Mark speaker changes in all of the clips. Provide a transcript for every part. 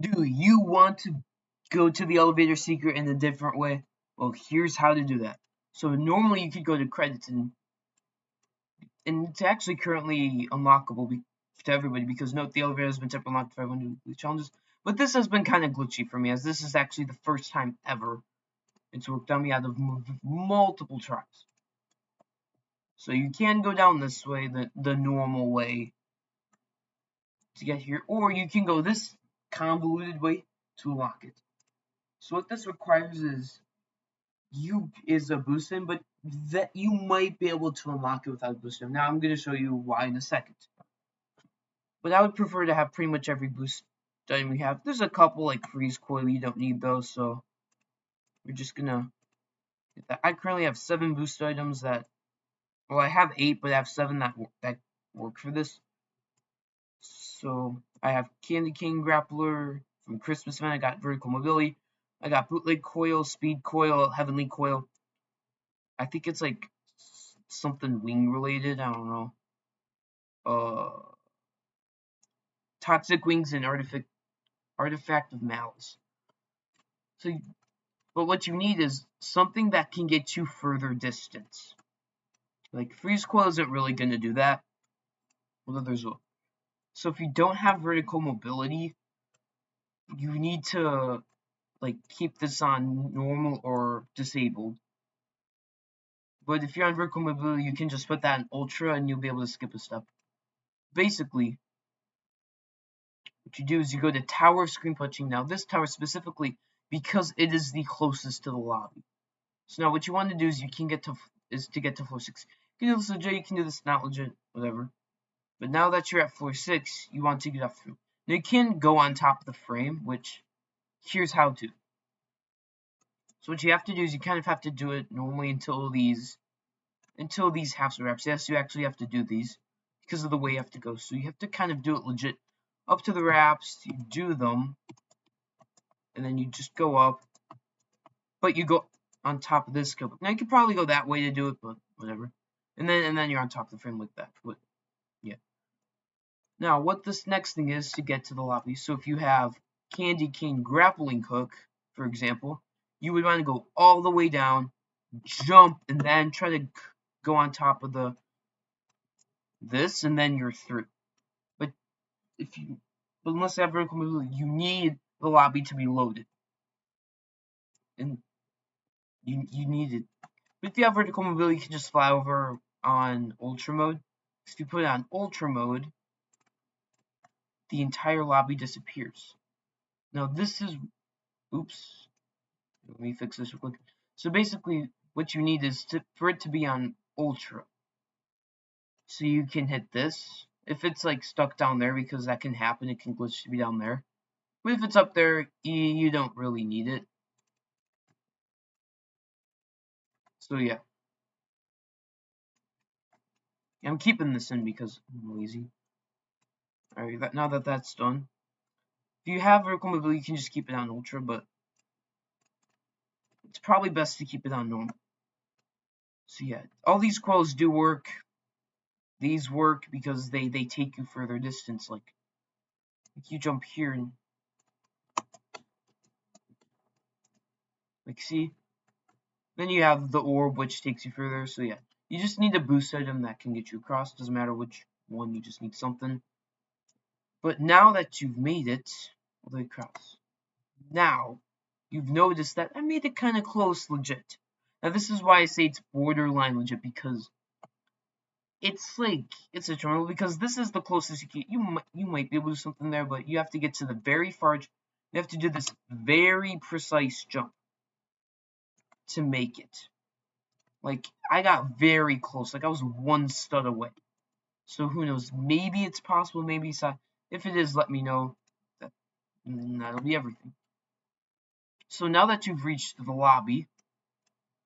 Speaker 1: Do you want to go to the elevator secret in a different way? Well, here's how to do that. So normally you could go to credits and it's actually currently unlockable to everybody because note the elevator has been temporarily unlocked for everyone who challenges. But this has been kind of glitchy for me as this is actually the first time ever it's worked on me out of multiple tries. So you can go down this way, the normal way to get here, or you can go this convoluted way to unlock it. So what this requires is a boost in, but that you might be able to unlock it without boost in. Now I'm going to show you why in a second. But I would prefer to have pretty much every boost item we have. There's a couple like freeze coil, you don't need those, so we're just gonna get that. I currently have 7 boost items that, well, I have 8, but I have 7 that work for this. So I have Candy Cane Grappler from Christmas event. I got Vertical Mobility. I got Bootleg Coil, Speed Coil, Heavenly Coil. I think it's like something wing related. I don't know. Toxic Wings and Artifact of Malice. So, but what you need is something that can get you further distance. Like Freeze Coil isn't really going to do that. Although there's a. So if you don't have vertical mobility, you need to like keep this on normal or disabled. But if you're on vertical mobility, you can just put that in ultra and you'll be able to skip a step. Basically, what you do is you go to Tower of Screen Punching. Now this tower specifically because it is the closest to the lobby. So now what you want to do is you can get to floor 6. You can do this legit, you can do this not legit, whatever. But now that you're at floor 6, you want to get off the frame. Now you can go on top of the frame, which here's how to. So what you have to do is you kind of have to do it normally until these halves wraps. Yes, you actually have to do these because of the way you have to go. So you have to kind of do it legit up to the wraps. You do them, and then you just go up. But you go on top of this skill. Now you could probably go that way to do it, but whatever. And then you're on top of the frame like that. But yeah. Now what this next thing is to get to the lobby. So if you have Candy Cane Grappling Hook, for example, you would want to go all the way down, jump, and then try to go on top of this, and then you're through. But unless you have vertical mobility, you need the lobby to be loaded, and you need it. But if you have vertical mobility, you can just fly over on ultra mode. If you put it on ultra mode, the entire lobby disappears. Now this is, oops, let me fix this real quick. So basically, what you need is for it to be on ultra. So you can hit this. If it's like stuck down there, because that can happen, it can glitch to be down there. But if it's up there, you don't really need it. So yeah. I'm keeping this in because I'm lazy. Alright, now that that's done. If you have vertical mobility, you can just keep it on ultra, but it's probably best to keep it on normal. So yeah, all these coils do work. These work because they take you further distance. Like you jump here and like see. Then you have the orb which takes you further. So yeah, you just need a boost item that can get you across. Doesn't matter which one. You just need something. But now that you've made it all the way across, now you've noticed that I made it kind of close, legit. Now this is why I say it's borderline legit because it's like it's a terminal because this is the closest you can. You might be able to do something there, but you have to get to the very far. You have to do this very precise jump to make it. Like I got very close. Like I was one stud away. So who knows? Maybe it's possible. Maybe it's not. If it is, let me know. That'll be everything. So now that you've reached the lobby,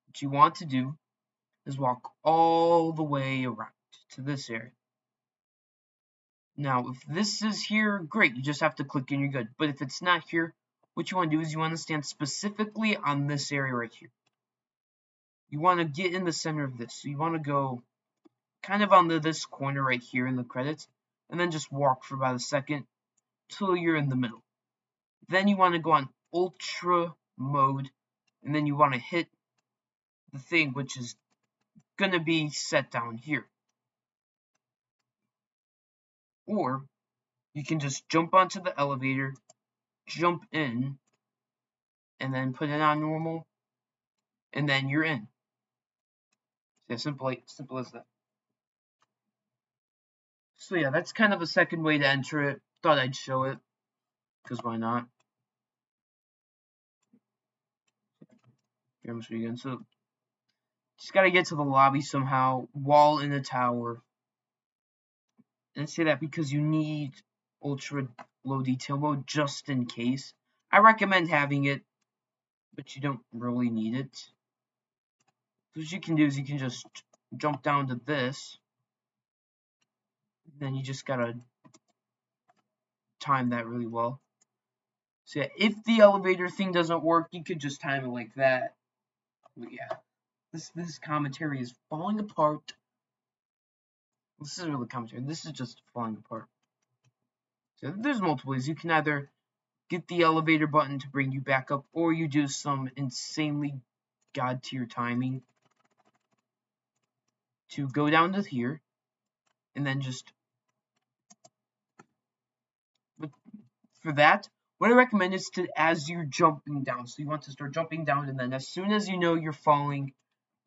Speaker 1: what you want to do is walk all the way around to this area. Now, if this is here, great. You just have to click and you're good. But if it's not here, what you want to do is you want to stand specifically on this area right here. You want to get in the center of this. So you want to go kind of on this corner right here in the credits, and then just walk for about a second till you're in the middle. then you want to go on ultra mode, and then you want to hit the thing which is going to be set down here. Or you can just jump onto the elevator, jump in, and then put it on normal, and then you're in. So simple as that. So yeah, that's kind of a second way to enter it. Thought I'd show it, because why not? Here, I'm show you again. So just gotta get to the lobby somehow, wall in the tower. And say that because you need ultra low detail mode just in case. I recommend having it, but you don't really need it. So what you can do is you can just jump down to this. Then you just gotta time that really well. So yeah, if the elevator thing doesn't work, you could just time it like that. But yeah, this commentary is falling apart. This isn't really commentary. This is just falling apart. So there's multiple ways. You can either get the elevator button to bring you back up, or you do some insanely god tier timing to go down to here, and then just for that, what I recommend is to, as you're jumping down, so you want to start jumping down, and then as soon as you know you're falling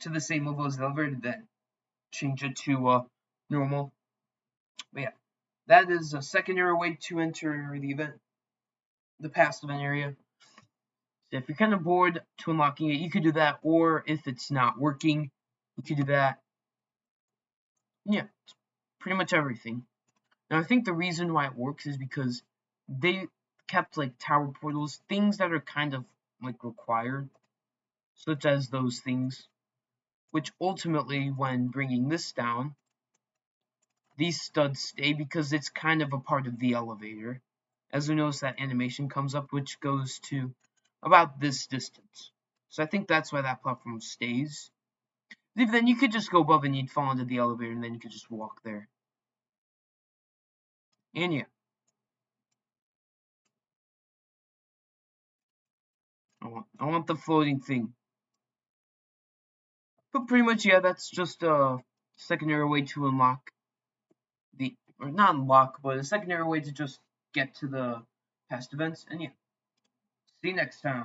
Speaker 1: to the same level as the elevator, then change it to normal. But yeah, that is a secondary way to enter the event, the past event area. So if you're kind of bored to unlocking it, you could do that, or if it's not working, you could do that. Yeah, pretty much everything. Now I think the reason why it works is because they kept like tower portals, things that are kind of like required, such as those things, which ultimately, when bringing this down, these studs stay because it's kind of a part of the elevator. As we notice, that animation comes up, which goes to about this distance. So I think that's why that platform stays. Then you could just go above and you'd fall into the elevator, and then you could just walk there. And yeah, I want the floating thing. But pretty much, yeah, that's just a secondary way to unlock or not unlock, but a secondary way to just get to the past events. And yeah, see you next time.